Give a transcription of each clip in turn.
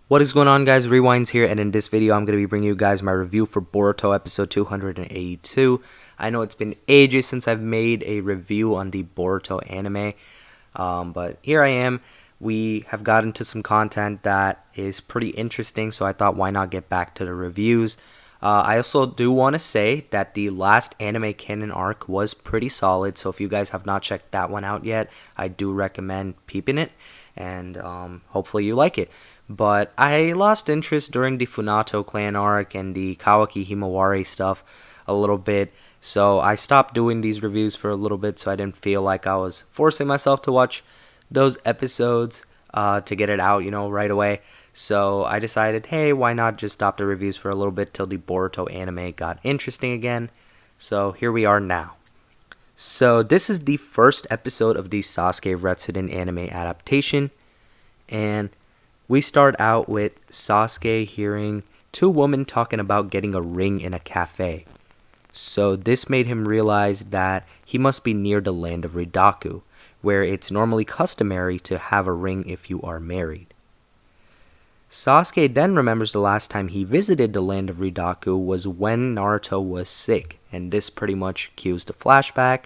What is going on, guys? Rewinds here, and in this video I'm going to be bringing you guys my review for Boruto episode 282. I know it's been ages since I've made a review on the Boruto anime, but here I am. We have gotten to some content that is pretty interesting, so I thought why not get back to the reviews. I also do want to say that the last anime canon arc was pretty solid, so if you guys have not checked that one out yet, I do recommend peeping it, and hopefully you like it. But I lost interest during the Funato clan arc and the Kawaki Himawari stuff a little bit, so I stopped doing these reviews for a little bit so I didn't feel like I was forcing myself to watch those episodes to get it out, right away. So I decided, hey, why not just stop the reviews for a little bit till the Boruto anime got interesting again. So here we are now. So this is the first episode of the Sasuke Retsuden anime adaptation, and we start out with Sasuke hearing two women talking about getting a ring in a cafe. So this made him realize that he must be near the land of Ridaku, where it's normally customary to have a ring if you are married. Sasuke then remembers the last time he visited the land of Ridaku was when Naruto was sick, and this pretty much cues the flashback.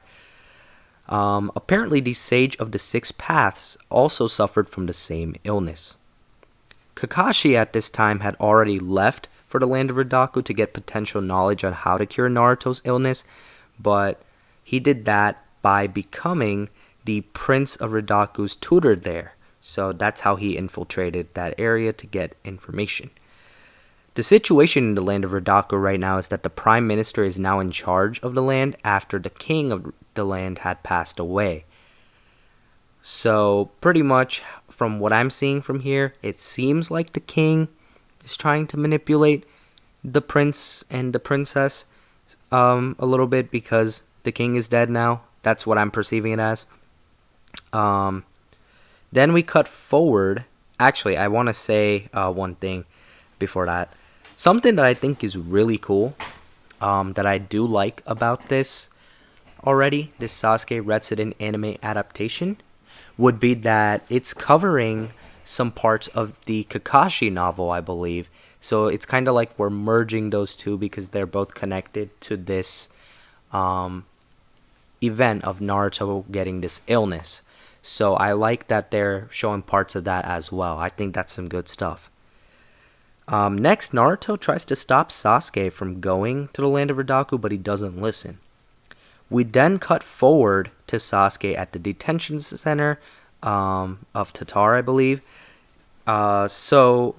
Apparently the Sage of the Six Paths also suffered from the same illness. Kakashi at this time had already left for the land of Ridaku to get potential knowledge on how to cure Naruto's illness, but he did that by becoming the Prince of Ridaku's tutor there. So that's how he infiltrated that area to get information. The situation in the land of Ridaku right now is that the Prime Minister is now in charge of the land after the king of the land had passed away. So pretty much from what I'm seeing from here, it seems like the king is trying to manipulate the prince and the princess a little bit because the king is dead now. That's what I'm perceiving it as. Then we cut forward. Actually, I want to say one thing before that. Something that I think is really cool, that I do like about this Sasuke Retsuden anime adaptation, would be that it's covering some parts of the Kakashi novel, I believe. So it's kind of like we're merging those two because they're both connected to this event of Naruto getting this illness. So I like that they're showing parts of that as well. I think that's some good stuff. Next, Naruto tries to stop Sasuke from going to the land of Ridaku, but he doesn't listen. We then cut forward to Sasuke at the detention center of Tatar, I believe. So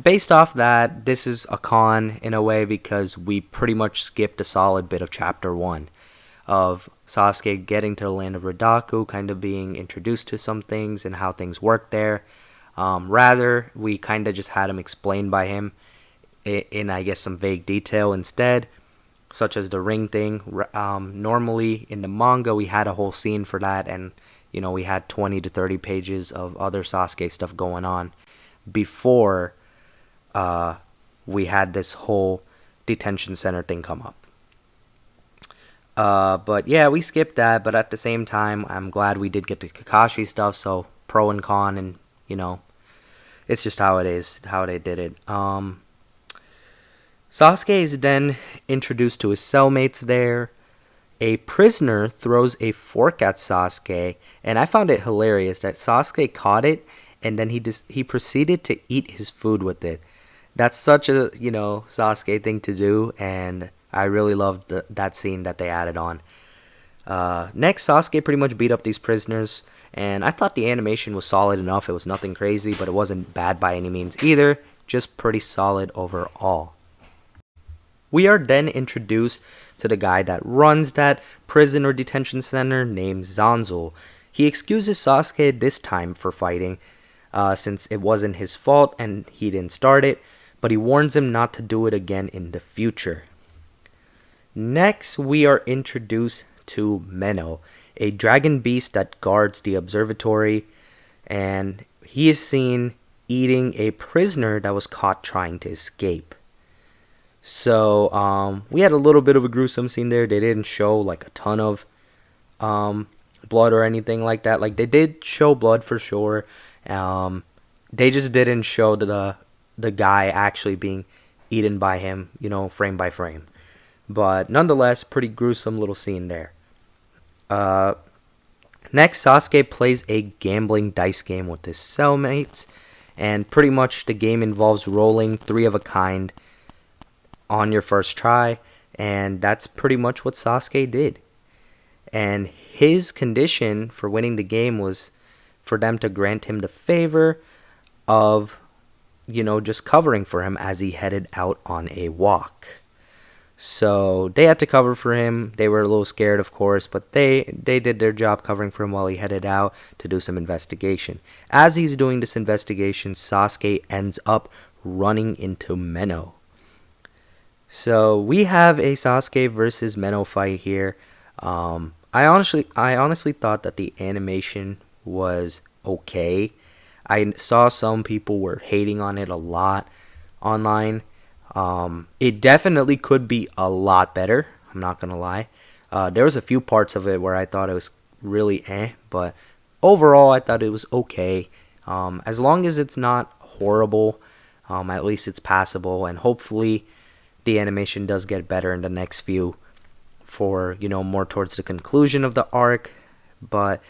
based off that, this is a con in a way because we pretty much skipped a solid bit of chapter 1 of Sasuke getting to the land of Ridaku, kind of being introduced to some things and how things work there. Rather, we kind of just had him explained by him in I guess, some vague detail instead, such as the ring thing. Normally in the manga, we had a whole scene for that, and we had 20 to 30 pages of other Sasuke stuff going on before we had this whole detention center thing come up. But yeah, we skipped that, but at the same time, I'm glad we did get the Kakashi stuff, so pro and con, and it's just how it is, how they did it. Sasuke is then introduced to his cellmates there. A prisoner throws a fork at Sasuke, and I found it hilarious that Sasuke caught it, and then he proceeded to eat his food with it. That's such a, Sasuke thing to do, and I really loved that scene that they added on. Next, Sasuke pretty much beat up these prisoners, and I thought the animation was solid enough. It was nothing crazy, but it wasn't bad by any means either. Just pretty solid overall. We are then introduced to the guy that runs that prison or detention center named Zansul. He excuses Sasuke this time for fighting, since it wasn't his fault and he didn't start it, but he warns him not to do it again in the future. Next, we are introduced to Meno, a dragon beast that guards the observatory, and he is seen eating a prisoner that was caught trying to escape. So we had a little bit of a gruesome scene there. They didn't show like a ton of blood or anything like that. Like, they did show blood for sure, they just didn't show the guy actually being eaten by him, frame by frame. But nonetheless, pretty gruesome little scene there. Uh, Next, Sasuke plays a gambling dice game with his cellmates, and pretty much the game involves rolling three of a kind on your first try, and that's pretty much what Sasuke did. And his condition for winning the game was for them to grant him the favor of, just covering for him as he headed out on a walk. So they had to cover for him. They were a little scared, of course, but they did their job covering for him while he headed out to do some investigation. As he's doing this investigation, Sasuke ends up running into Meno. So we have a Sasuke versus Meno fight here. I honestly thought that the animation was okay. I saw some people were hating on it a lot online. It definitely could be a lot better. I'm not gonna lie. There was a few parts of it where I thought it was really but overall I thought it was okay. As long as it's not horrible, at least it's passable, and hopefully the animation does get better in the next few for more towards the conclusion of the arc. But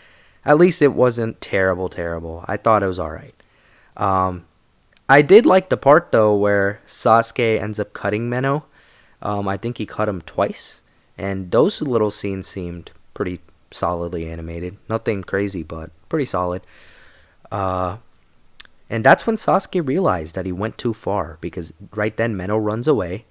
at least it wasn't terrible. I thought it was alright. I did like the part though where Sasuke ends up cutting Meno. I think he cut him twice, and those little scenes seemed pretty solidly animated. Nothing crazy, but pretty solid. And that's when Sasuke realized that he went too far, because right then Meno runs away,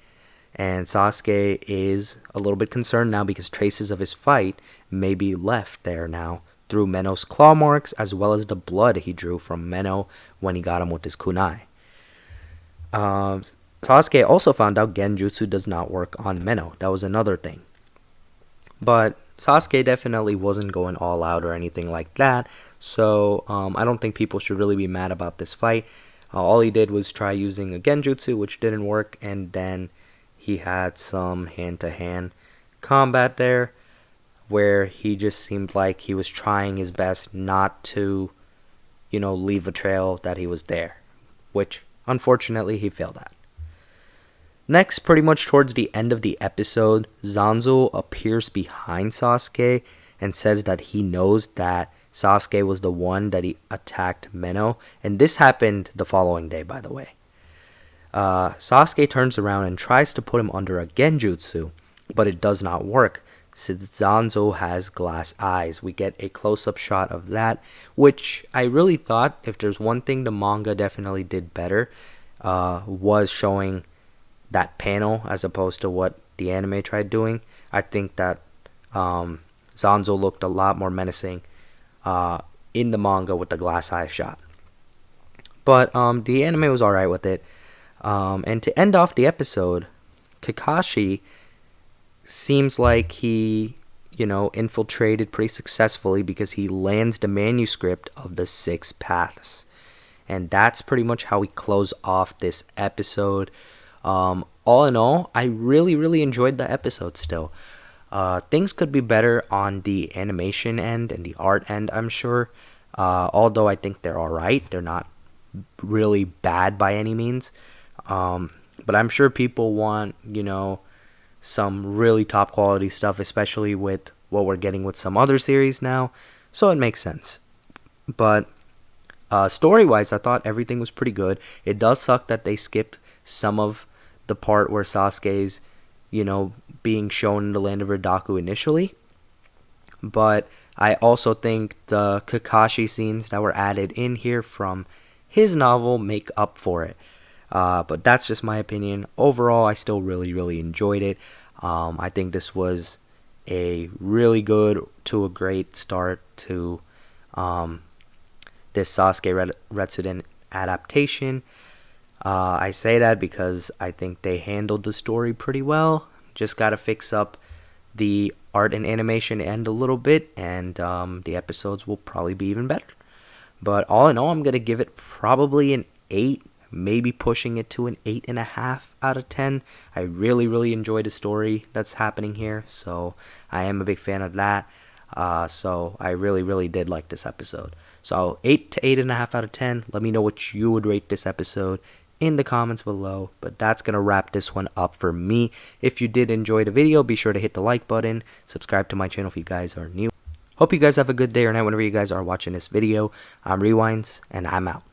and Sasuke is a little bit concerned now because traces of his fight may be left there now through Meno's claw marks, as well as the blood he drew from Meno when he got him with his kunai. Sasuke also found out Genjutsu does not work on Meno. That was another thing. But Sasuke definitely wasn't going all out or anything like that, so I don't think people should really be mad about this fight. All he did was try using a Genjutsu, which didn't work, and then he had some hand-to-hand combat there, where he just seemed like he was trying his best not to, leave a trail that he was there, which unfortunately he failed at. Next, pretty much towards the end of the episode, Zansul appears behind Sasuke and says that he knows that Sasuke was the one that he attacked Meno, and this happened the following day, by the way. Sasuke turns around and tries to put him under a Genjutsu, but it does not work since Zansul has glass eyes. We get a close-up shot of that, which I really thought, if there's one thing the manga definitely did better, was showing that panel as opposed to what the anime tried doing. I think that Zansul looked a lot more menacing in the manga with the glass eye shot. But the anime was alright with it. And to end off the episode, Kakashi seems like he, infiltrated pretty successfully because he lands the manuscript of the 6 paths. And that's pretty much how we close off this episode. All in all, I really enjoyed the episode still. Things could be better on the animation end and the art end, I'm sure. Although I think they're alright. They're not really bad by any means. But I'm sure people want, some really top quality stuff, especially with what we're getting with some other series now. So it makes sense. But story-wise, I thought everything was pretty good. It does suck that they skipped some of the part where Sasuke's, being shown in the land of Ridaku initially. But I also think the Kakashi scenes that were added in here from his novel make up for it. But that's just my opinion. Overall, I still really enjoyed it. I think this was a really good to a great start to this Sasuke Retsuden adaptation. I say that because I think they handled the story pretty well. Just gotta fix up the art and animation end a little bit, and the episodes will probably be even better. But all in all, I'm gonna give it probably an 8, maybe pushing it to an 8.5 out of 10. I really enjoy the story that's happening here, so I am a big fan of that. So I really did like this episode. So 8 to 8.5 out of 10. Let me know what you would rate this episode in the comments below. But that's gonna wrap this one up for me. If you did enjoy the video, be sure to hit the like button, subscribe to my channel if you guys are new. Hope you guys have a good day or night whenever you guys are watching this video. I'm Rewinds, and I'm out.